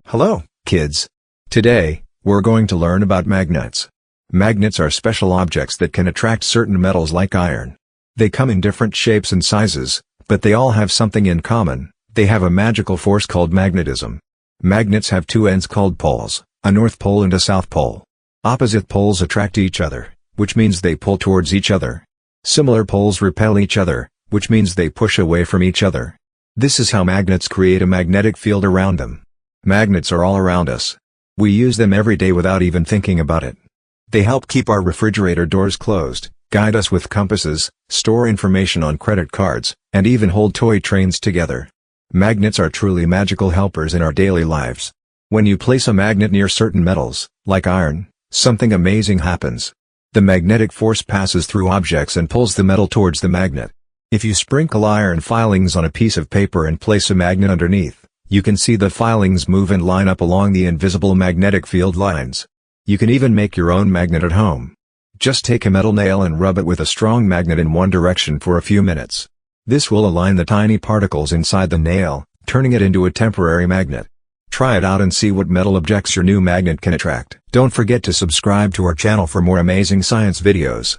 Hello, kids. Today, we're going to learn about magnets. Magnets are special objects that can attract certain metals like iron. They come in different shapes and sizes, but they all have something in common: they have a magical force called magnetism. Magnets have two ends called poles, a north pole and a south pole. Opposite poles attract each other, which means they pull towards each other. Similar poles repel each other, which means they push away from each other. This is how magnets create a magnetic field around them. Magnets are all around us. We use them every day without even thinking about it. They help keep our refrigerator doors closed, guide us with compasses, store information on credit cards, and even hold toy trains together. Magnets are truly magical helpers in our daily lives. When you place a magnet near certain metals, like iron, something amazing happens. The magnetic force passes through objects and pulls the metal towards the magnet. If you sprinkle iron filings on a piece of paper and place a magnet underneath, you can see the filings move and line up along the invisible magnetic field lines. You can even make your own magnet at home. Just take a metal nail and rub it with a strong magnet in one direction for a few minutes. This will align the tiny particles inside the nail, turning it into a temporary magnet. Try it out and see what metal objects your new magnet can attract. Don't forget to subscribe to our channel for more amazing science videos.